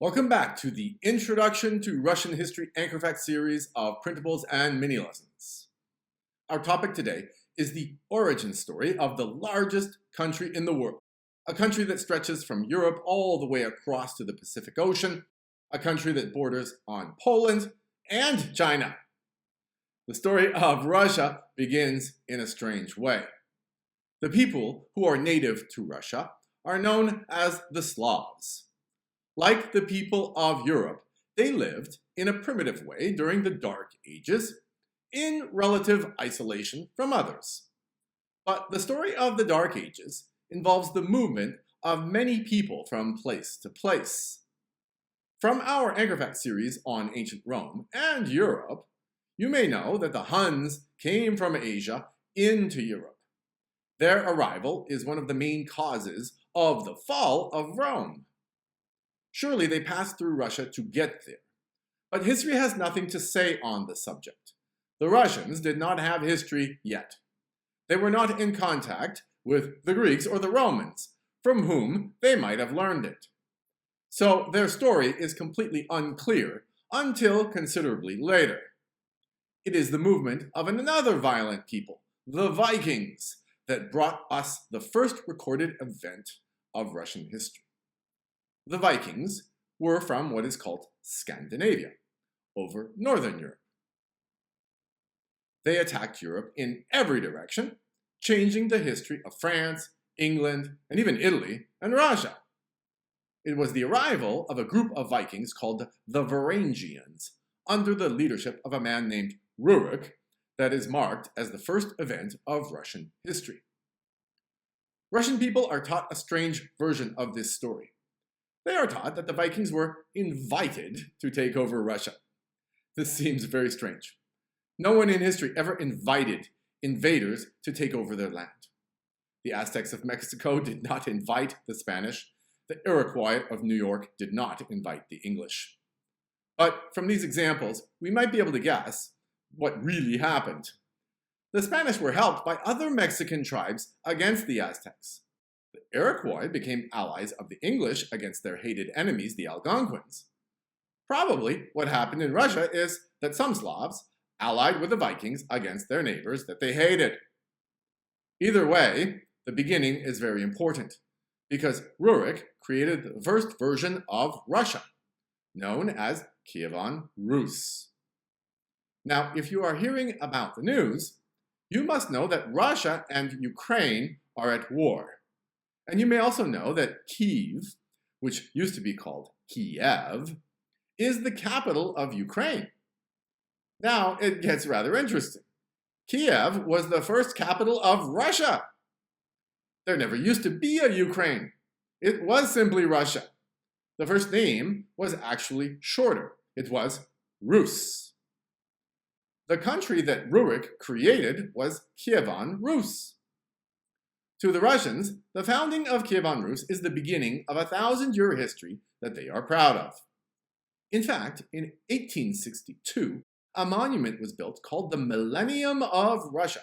Welcome back to the Introduction to Russian History Anchor Fact series of printables and mini lessons. Our topic today is the origin story of the largest country in the world, a country that stretches from Europe all the way across to the Pacific Ocean, a country that borders on Poland and China. The story of Russia begins in a strange way. The people who are native to Russia are known as the Slavs. Like the people of Europe, they lived in a primitive way during the Dark Ages, in relative isolation from others. But the story of the Dark Ages involves the movement of many people from place to place. From our Anchor Fact series on ancient Rome and Europe, you may know that the Huns came from Asia into Europe. Their arrival is one of the main causes of the fall of Rome. Surely they passed through Russia to get there. But history has nothing to say on the subject. The Russians did not have history yet. They were not in contact with the Greeks or the Romans, from whom they might have learned it. So their story is completely unclear until considerably later. It is the movement of another violent people, the Vikings, that brought us the first recorded event of Russian history. The Vikings were from what is called Scandinavia, over northern Europe. They attacked Europe in every direction, changing the history of France, England, and even Italy and Russia. It was the arrival of a group of Vikings called the Varangians, under the leadership of a man named Rurik, that is marked as the first event of Russian history. Russian people are taught a strange version of this story. They are taught that the Vikings were invited to take over Russia. This seems very strange. No one in history ever invited invaders to take over their land. The Aztecs of Mexico did not invite the Spanish. The Iroquois of New York did not invite the English. But from these examples, we might be able to guess what really happened. The Spanish were helped by other Mexican tribes against the Aztecs. The Iroquois became allies of the English against their hated enemies, the Algonquins. Probably what happened in Russia is that some Slavs allied with the Vikings against their neighbors that they hated. Either way, the beginning is very important, because Rurik created the first version of Russia, known as Kievan Rus. Now, if you are hearing about the news, you must know that Russia and Ukraine are at war. And you may also know that Kiev, which used to be called Kiev, is the capital of Ukraine. Now, it gets rather interesting. Kiev was the first capital of Russia. There never used to be a Ukraine. It was simply Russia. The first name was actually shorter. It was Rus. The country that Rurik created was Kievan Rus. To the Russians, the founding of Kievan Rus is the beginning of a 1,000-year history that they are proud of. In fact, in 1862, a monument was built called the Millennium of Russia.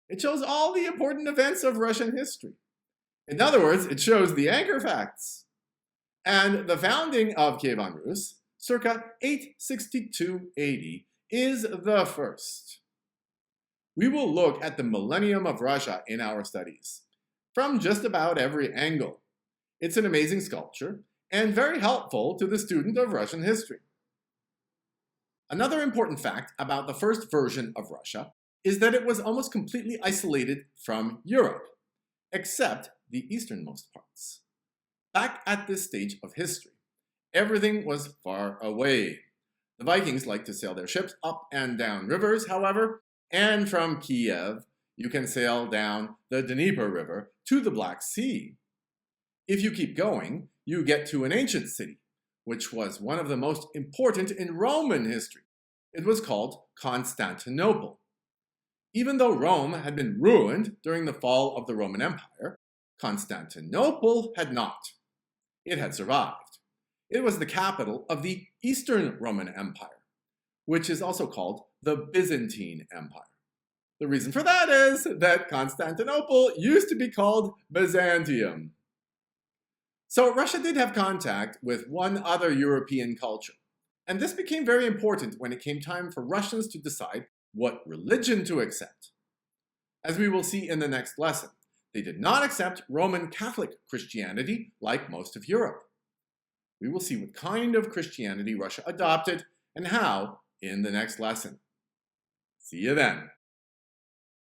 It shows all the important events of Russian history. In other words, it shows the anchor facts. And the founding of Kievan Rus, circa 862 AD, is the first. We will look at the Millennium of Russia in our studies, from just about every angle. It's an amazing sculpture and very helpful to the student of Russian history. Another important fact about the first version of Russia is that it was almost completely isolated from Europe, except the easternmost parts. Back at this stage of history, everything was far away. The Vikings liked to sail their ships up and down rivers, however, and from Kiev, you can sail down the Dnieper River to the Black Sea. If you keep going, you get to an ancient city, which was one of the most important in Roman history. It was called Constantinople. Even though Rome had been ruined during the fall of the Roman Empire, Constantinople had not. It had survived. It was the capital of the Eastern Roman Empire, which is also called the Byzantine Empire. The reason for that is that Constantinople used to be called Byzantium. So Russia did have contact with one other European culture, and this became very important when it came time for Russians to decide what religion to accept. As we will see in the next lesson, they did not accept Roman Catholic Christianity like most of Europe. We will see what kind of Christianity Russia adopted and how in the next lesson. See you then.